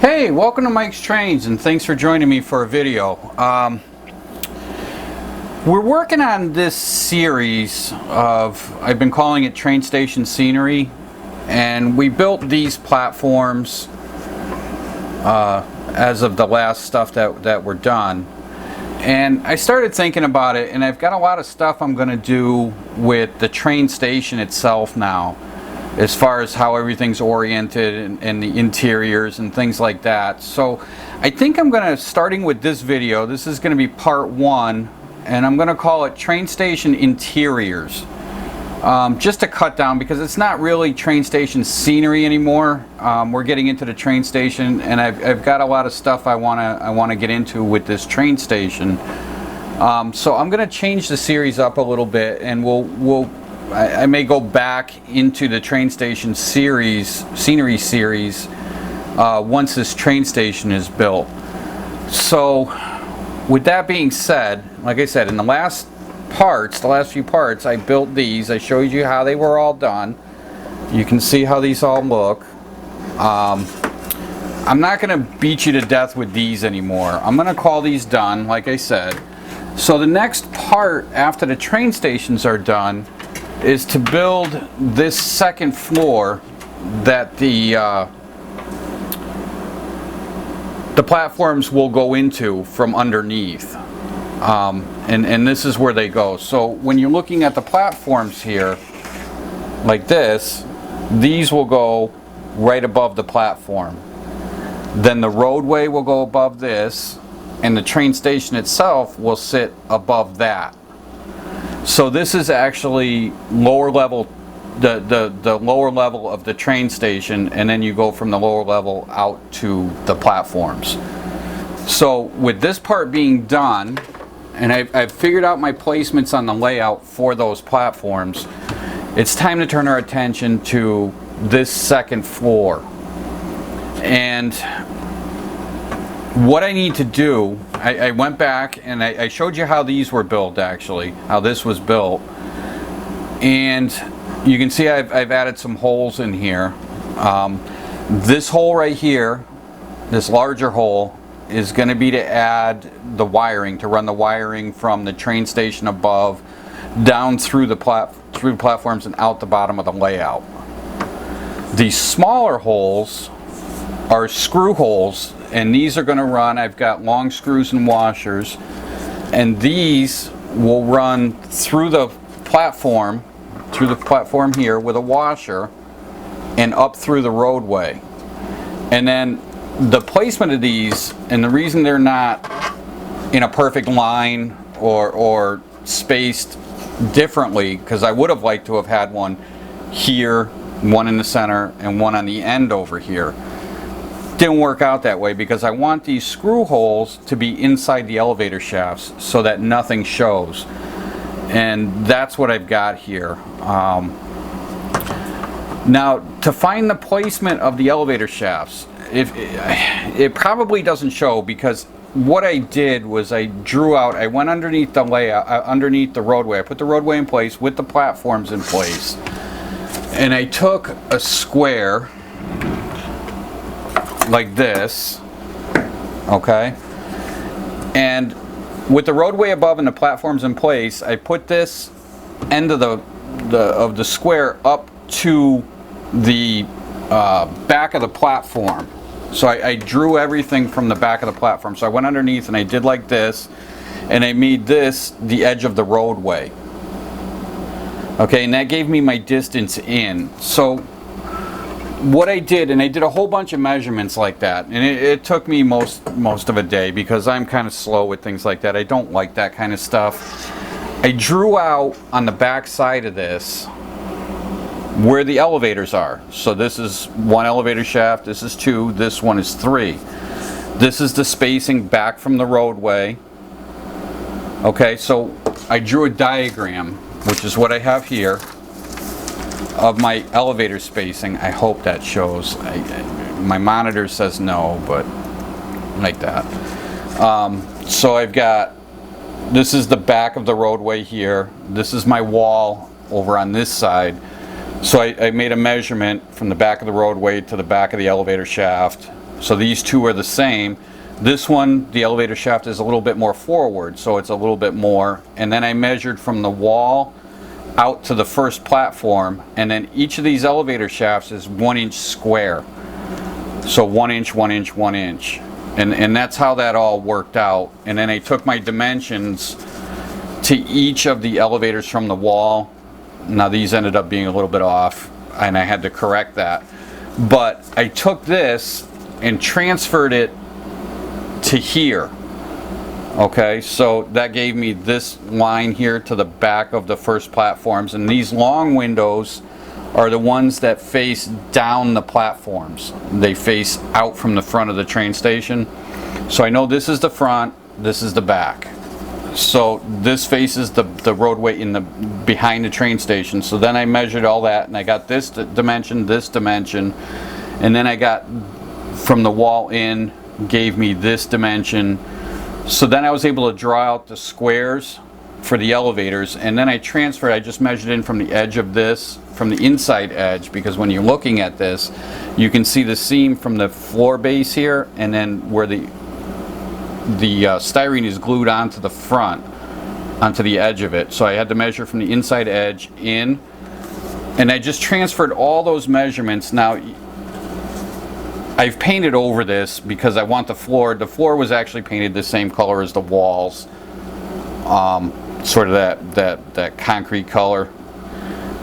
Hey, welcome to Mike's Trains, and thanks for joining me for a video. We're working on this series of, I've been calling it Train Station Scenery, and we built these platforms as of the last stuff that were done. And I started thinking about it, and I've got a lot of stuff I'm going to do with the train station itself now, as far as how everything's oriented and the interiors and things like that. So I think I'm going to, starting with this video, this is going to be part one, and I'm going to call it Train Station Interiors. Just to cut down, because it's not really train station scenery anymore. We're getting into the train station, and I've got a lot of stuff I want to get into with this train station. So I'm going to change the series up a little bit, and I may go back into the train station scenery series once this train station is built. So with that being said, like I said, in the last few parts, I built these. I showed you how they were all done. You can see how these all look. I'm not going to beat you to death with these anymore. I'm going to call these done, like I said. So the next part after the train stations are done is to build this second floor that the platforms will go into from underneath, and this is where they go. So when you're looking at the platforms here like this, these will go right above the platform. Then the roadway will go above this, and the train station itself will sit above that. So this is actually lower level, the lower level of the train station, and then you go from the lower level out to the platforms. So with this part being done, and I've figured out my placements on the layout for those platforms, it's time to turn our attention to this second floor. And what I need to do, I went back and I showed you how these were built, actually, how this was built. And you can see I've added some holes in here. This hole right here, this larger hole, is going to be to add the wiring, to run the wiring from the train station above down through the platforms and out the bottom of the layout. These smaller holes are screw holes, and these are going to run, I've got long screws and washers, and these will run through the platform here with a washer and up through the roadway. And then the placement of these, and the reason they're not in a perfect line or spaced differently, because I would have liked to have had one here, one in the center, and one on the end over here. Didn't work out that way because I want these screw holes to be inside the elevator shafts so that nothing shows. And that's what I've got here. Now, to find the placement of the elevator shafts, it probably doesn't show, because what I did was I went underneath the layout, underneath the roadway. I put the roadway in place with the platforms in place. And I took a square like this, okay, and with the roadway above and the platforms in place, I put this end of the square up to the back of the platform. So I drew everything from the back of the platform. So I went underneath and I did like this, and I made this the edge of the roadway. Okay, and that gave me my distance in. So what I did, and I did a whole bunch of measurements like that, and it took me most of a day, because I'm kind of slow with things like that. I don't like that kind of stuff. I drew out on the back side of this where the elevators are. So this is one elevator shaft, this is two, this one is three. This is the spacing back from the roadway. Okay, so I drew a diagram, which is what I have here, of my elevator spacing. I hope that shows. My monitor says no, but like that. So I've got, this is the back of the roadway here. This is my wall over on this side. So I made a measurement from the back of the roadway to the back of the elevator shaft, So these two are the same. This one, the elevator shaft is a little bit more forward, so it's a little bit more. And then I measured from the wall out to the first platform, and then each of these elevator shafts is 1 inch square. So 1 inch, 1 inch, 1 inch. And that's how that all worked out. And then I took my dimensions to each of the elevators from the wall. Now these ended up being a little bit off, and I had to correct that. But I took this and transferred it to here. Okay, so that gave me this line here to the back of the first platforms, and these long windows are the ones that face down the platforms. They face out from the front of the train station. So I know this is the front, this is the back. So this faces the roadway in the behind the train station. So then I measured all that, and I got this dimension, and then I got from the wall in, gave me this dimension. So then I was able to draw out the squares for the elevators, and then I transferred. I just measured in from the edge of this, from the inside edge, because when you're looking at this, you can see the seam from the floor base here, and then where the styrene is glued onto the front, onto the edge of it. So I had to measure from the inside edge in, and I just transferred all those measurements. Now I've painted over this because I want the floor. The floor was actually painted the same color as the walls, sort of that concrete color,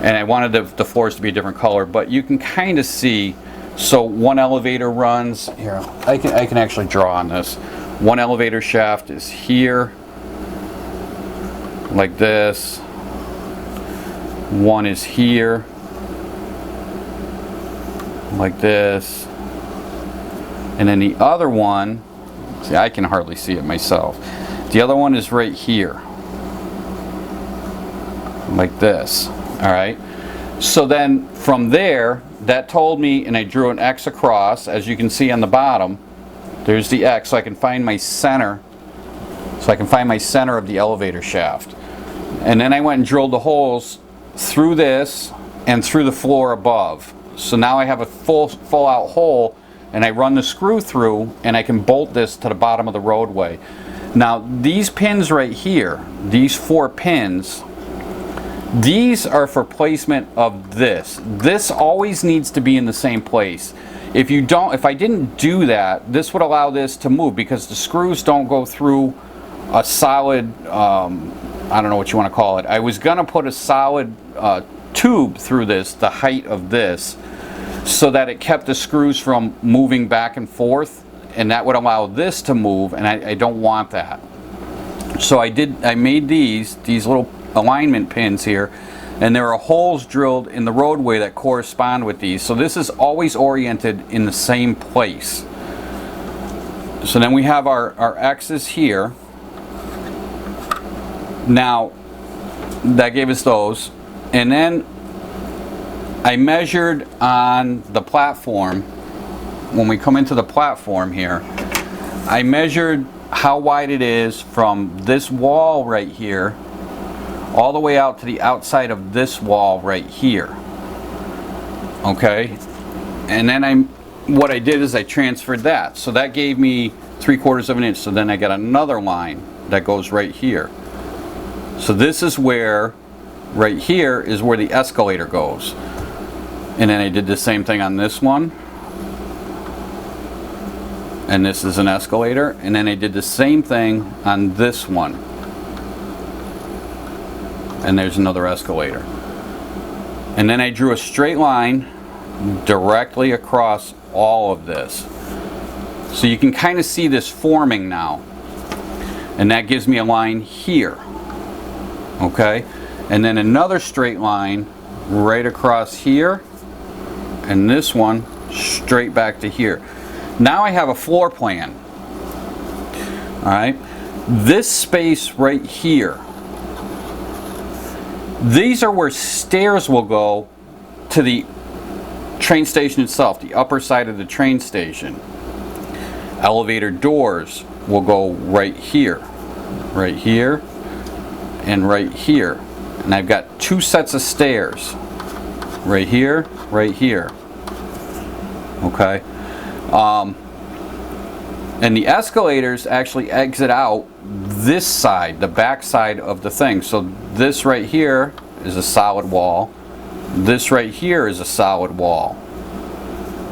and I wanted the floors to be a different color. But you can kind of see. So one elevator runs here. I can actually draw on this. One elevator shaft is here, like this. One is here, like this. And then the other one, see, I can hardly see it myself. The other one is right here, like this. All right. So then from there, that told me, and I drew an X across, as you can see on the bottom. There's the X, so I can find my center. So I can find my center of the elevator shaft. And then I went and drilled the holes through this and through the floor above. So now I have a full out hole, and I run the screw through, and I can bolt this to the bottom of the roadway. Now these pins right here, these 4 pins, these are for placement of this. This always needs to be in the same place. If I didn't do that, this would allow this to move, because the screws don't go through a solid, I don't know what you want to call it. I was gonna put a solid tube through this, the height of this, so that it kept the screws from moving back and forth, and that would allow this to move, and I don't want that. So I made these little alignment pins here, and there are holes drilled in the roadway that correspond with these. So this is always oriented in the same place. So then we have our X's here. Now that gave us those, and then I measured on the platform. When we come into the platform here, I measured how wide it is from this wall right here all the way out to the outside of this wall right here. Okay, and then what I did is I transferred that. So that gave me 3/4 of an inch. So then I got another line that goes right here. So this is where, right here is where the escalator goes. And then I did the same thing on this one. And this is an escalator. And then I did the same thing on this one. And there's another escalator. And then I drew a straight line directly across all of this. So you can kind of see this forming now. And that gives me a line here. Okay? And then another straight line right across here. And this one straight back to here. Now I have a floor plan. Alright? This space right here, these are where stairs will go to the train station itself, the upper side of the train station. Elevator doors will go right here, and right here. And I've got 2 sets of stairs, right here, right here. Okay. And the escalators actually exit out this side, the back side of the thing. So this right here is a solid wall. This right here is a solid wall.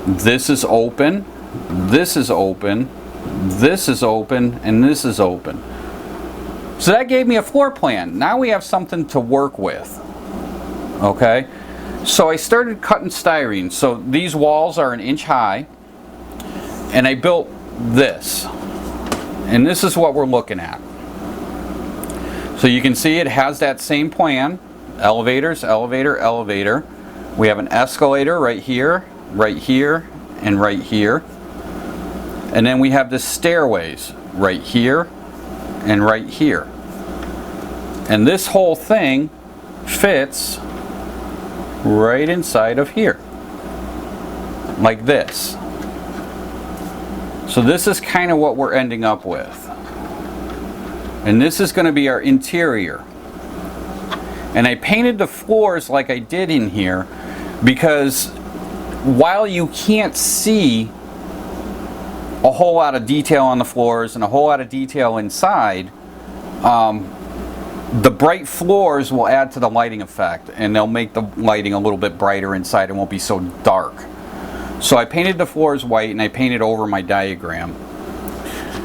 This is open. This is open. This is open. And this is open. So that gave me a floor plan. Now we have something to work with. Okay? So I started cutting styrene. So these walls are 1 inch high. And I built this. And this is what we're looking at. So you can see it has that same plan. Elevators, elevator, elevator. We have an escalator right here, and right here. And then we have the stairways right here and right here. And this whole thing fits right inside of here. Like this. So this is kind of what we're ending up with. And this is going to be our interior. And I painted the floors like I did in here because while you can't see a whole lot of detail on the floors and a whole lot of detail inside, the bright floors will add to the lighting effect, and they'll make the lighting a little bit brighter inside and won't be so dark. So I painted the floors white and I painted over my diagram.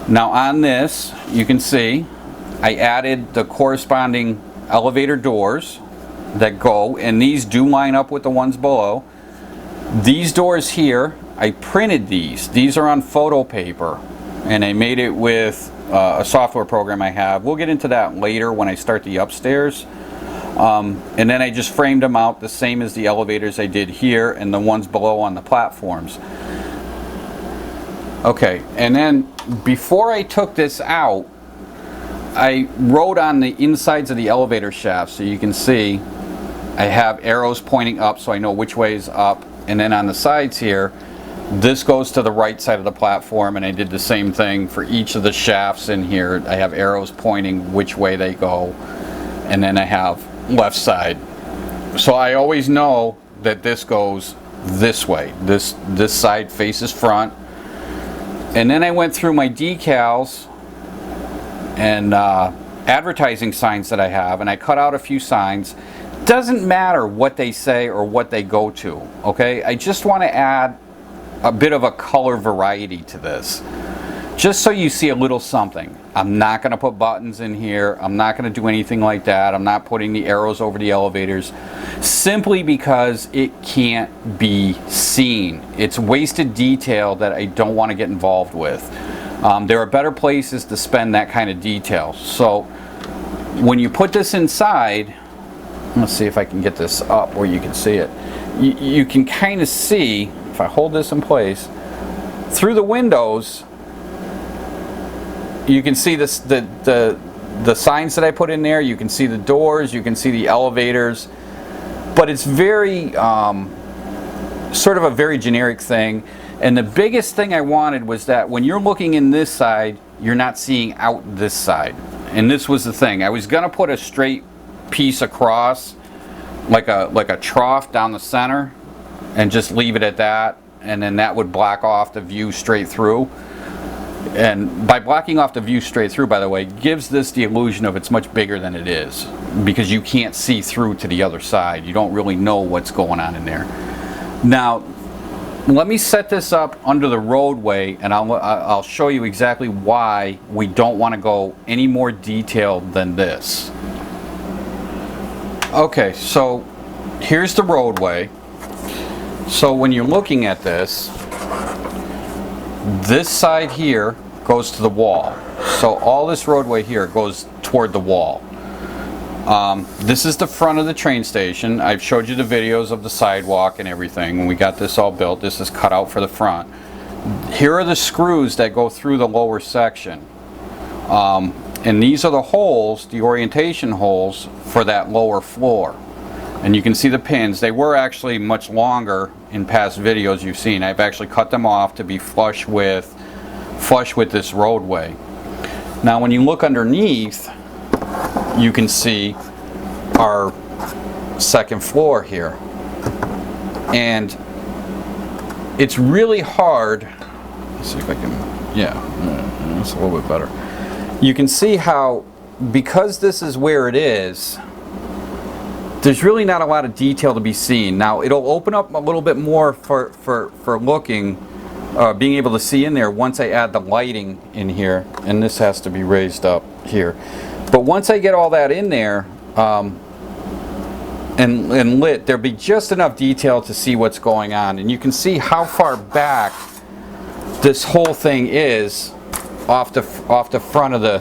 Now on this, you can see I added the corresponding elevator doors that go, and these do line up with the ones below. These doors here, I printed these. These are on photo paper, and I made it with a software program I have. We'll get into that later when I start the upstairs. And then I just framed them out the same as the elevators I did here and the ones below on the platforms. Okay, and then before I took this out, I wrote on the insides of the elevator shafts, so you can see I have arrows pointing up so I know which way is up. And then on the sides here, this goes to the right side of the platform, and I did the same thing for each of the shafts in here. I have arrows pointing which way they go, and then I have left side. So I always know that this goes this way. This side faces front. And then I went through my decals and advertising signs that I have, and I cut out a few signs. Doesn't matter what they say or what they go to, okay? I just want to add a bit of a color variety to this, just so you see a little something. I'm not going to put buttons in here. I'm not going to do anything like that. I'm not putting the arrows over the elevators, simply because it can't be seen. It's wasted detail that I don't want to get involved with. There are better places to spend that kind of detail. So when you put this inside, let's see if I can get this up where you can see it. You can kind of see, if I hold this in place, through the windows, you can see this, the signs that I put in there. You can see the doors, you can see the elevators, but it's very sort of a very generic thing. And the biggest thing I wanted was that when you're looking in this side, you're not seeing out this side. And this was the thing. I was gonna put a straight piece across, like a trough down the center, and just leave it at that, and then that would block off the view straight through. And by blocking off the view straight through, by the way, gives this the illusion of it's much bigger than it is, because you can't see through to the other side. You don't really know what's going on in there. Now, let me set this up under the roadway, and I'll show you exactly why we don't want to go any more detailed than this. Okay, so here's the roadway. So when you're looking at this side here goes to the wall. So all this roadway here goes toward the wall. This is the front of the train station. I've showed you the videos of the sidewalk and everything. When we got this all built, this is cut out for the front. Here are the screws that go through the lower section. And these are the holes, the orientation holes for that lower floor. And you can see the pins. They were actually much longer in past videos you've seen. I've actually cut them off to be flush with this roadway. Now when you look underneath, you can see our second floor here. And it's really hard. Let's see if I can Yeah, that's a little bit better. You can see how, because this is where it is, there's really not a lot of detail to be seen. Now it'll open up a little bit more for looking, being able to see in there once I add the lighting in here, and this has to be raised up here. But once I get all that in there and lit, there'll be just enough detail to see what's going on, and you can see how far back this whole thing is off the front of the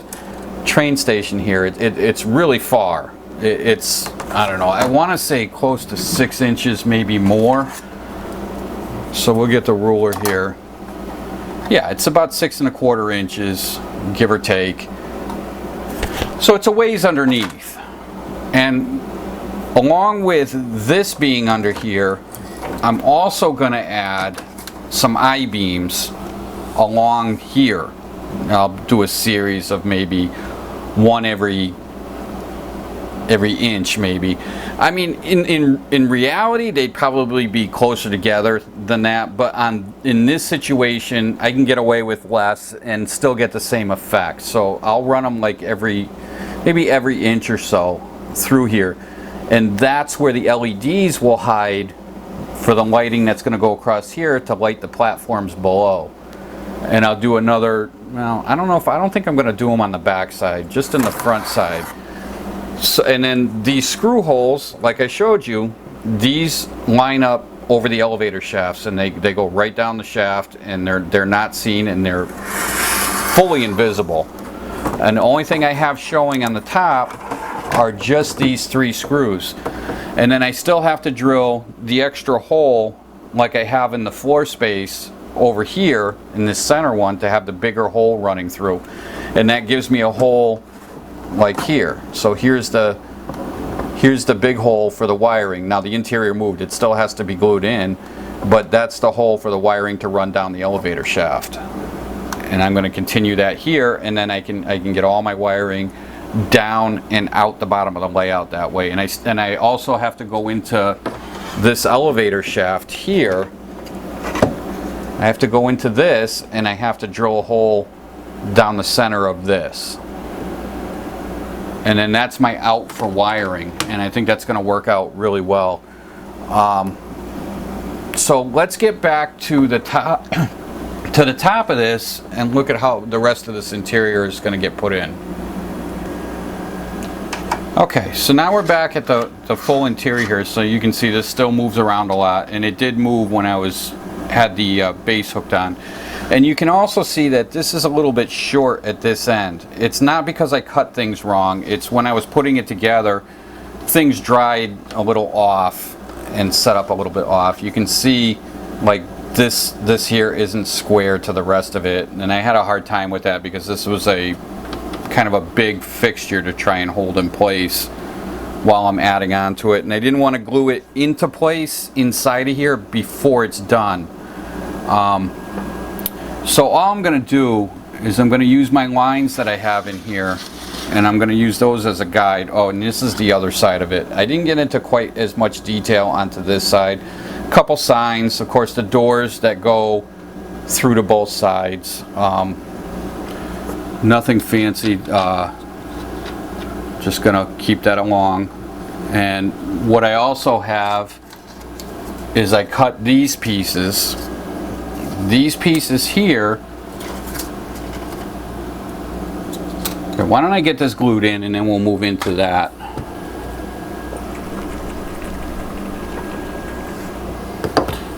train station here. It's really far. It's, I don't know, I want to say close to 6 inches, maybe more. So we'll get the ruler here. Yeah, it's about 6 1/4 inches, give or take. So it's a ways underneath. And along with this being under here, I'm also going to add some I-beams along here. I'll do a series of maybe one every inch, maybe. I mean, in reality, they'd probably be closer together than that, but in this situation, I can get away with less and still get the same effect. So I'll run them like maybe every inch or so through here, and that's where the LEDs will hide for the lighting that's going to go across here to light the platforms below. And I'll do another, well, I don't think I'm going to do them on the back side, just in the front side. So, and then these screw holes, like I showed you, these line up over the elevator shafts, and they go right down the shaft, and they're not seen, and they're fully invisible. And the only thing I have showing on the top are just these 3 screws. And then I still have to drill the extra hole like I have in the floor space over here in this center one to have the bigger hole running through. And that gives me a hole like here. So here's the big hole for the wiring. Now the interior moved, it still has to be glued in, but that's the hole for the wiring to run down the elevator shaft. And I'm going to continue that here, and then I can get all my wiring down and out the bottom of the layout that way. And I also have to go into this elevator shaft here. I have to go into this, and I have to drill a hole down the center of this. And then that's my out for wiring, and I think that's going to work out really well. So let's get back to the top of this and look at how the rest of this interior is going to get put in. Okay, so now we're back at the full interior here. So you can see this still moves around a lot, and it did move when I had the base hooked on. And you can also see that this is a little bit short at this end. It's not because I cut things wrong. It's when I was putting it together, things dried a little off and set up a little bit off. You can see like this here isn't square to the rest of it. And I had a hard time with that because this was a kind of a big fixture to try and hold in place while I'm adding on to it. And I didn't want to glue it into place inside of here before it's done. So all I'm going to do is I'm going to use my lines that I have in here, and I'm going to use those as a guide. Oh, and this is the other side of it. I didn't get into quite as much detail onto this side. A couple signs, of course, the doors that go through to both sides. Nothing fancy, just going to keep that along. And what I also have is I cut these pieces here. Okay, why don't I get this glued in, and then we'll move into that.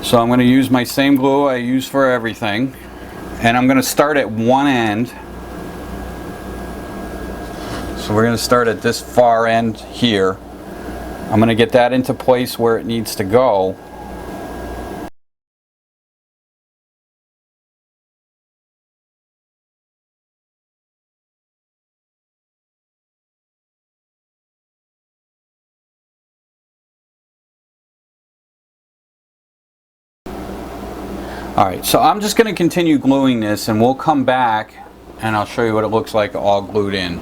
So I'm going to use my same glue I use for everything, and I'm going to start at one end. So we're going to start at this far end here. I'm going to get that into place where it needs to go. Alright, so I'm just going to continue gluing this, and we'll come back and I'll show you what it looks like all glued in.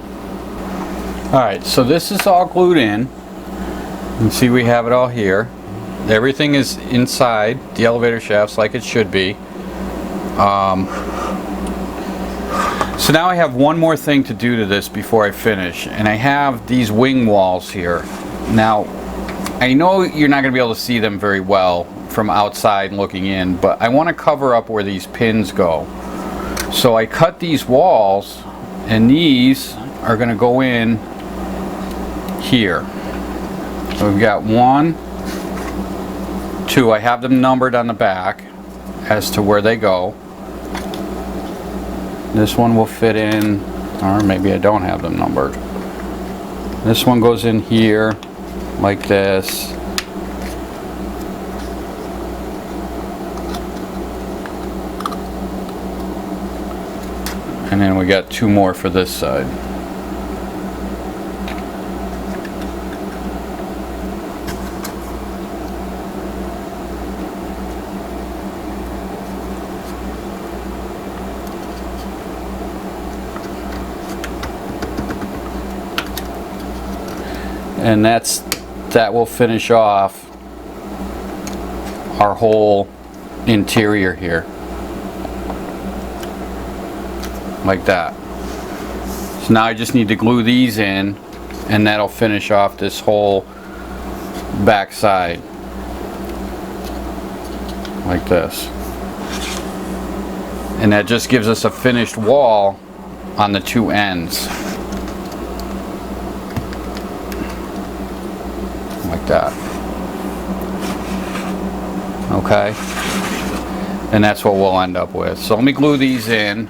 Alright, so this is all glued in. You can see we have it all here. Everything is inside the elevator shafts like it should be. So now I have one more thing to do to this before I finish, and I have these wing walls here. Now, I know you're not going to be able to see them very well from outside looking in, but I want to cover up where these pins go. So I cut these walls, and these are going to go in here. So we've got 1, 2. I have them numbered on the back as to where they go. This one will fit in, or maybe I don't have them numbered. This one goes in here like this. And then we got 2 more for this side. And that will finish off our whole interior here, like that. So now I just need to glue these in, and that'll finish off this whole back side, like this. And that just gives us a finished wall on the 2 ends. Like that. Okay, and that's what we'll end up with. So let me glue these in.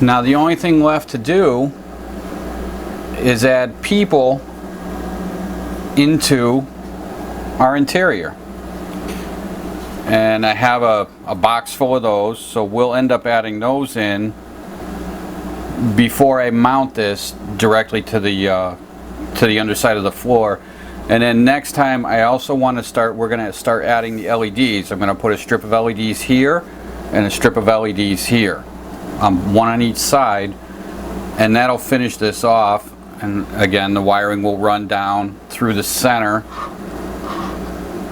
Now the only thing left to do is add people into our interior, and I have a box full of those, so we'll end up adding those in before I mount this directly to the underside of the floor. And then next time I also want to we're going to start adding the LEDs. I'm going to put a strip of LEDs here and a strip of LEDs here, one on each side, and that'll finish this off. And again, the wiring will run down through the center,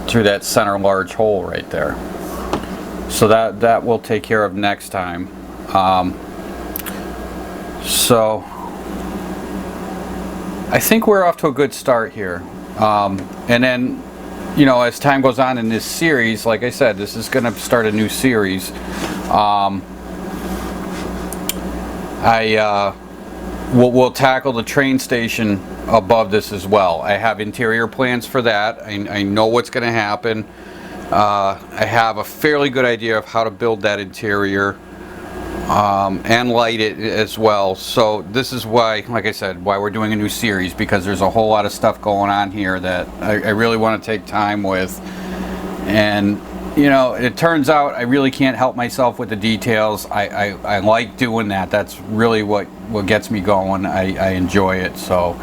through that center large hole right there. So that will take care of next time. So I think we're off to a good start here. And then, you know, as time goes on in this series, like I said, this is going to start a new series. We'll tackle the train station above this as well. I have interior plans for that. I know what's going to happen. I have a fairly good idea of how to build that interior. And light it as well. So this is why, like I said, why we're doing a new series, because there's a whole lot of stuff going on here that I really want to take time with. And you know, it turns out I really can't help myself with the details. I like doing that. That's really what gets me going. I enjoy it. So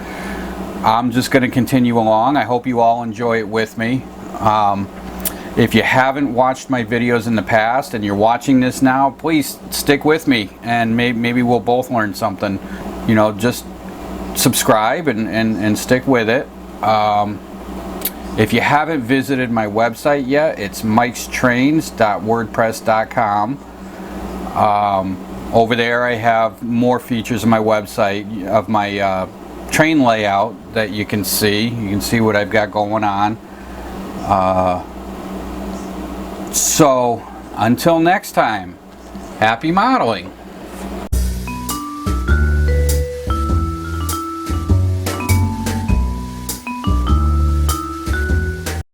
I'm just going to continue along. I hope you all enjoy it with me. If you haven't watched my videos in the past and you're watching this now, please stick with me, and maybe we'll both learn something. You know, just subscribe and stick with it. If you haven't visited my website yet, it's mikestrains.wordpress.com. Over there I have more features on my website of my train layout that you can see. You can see what I've got going on. So, until next time, happy modeling.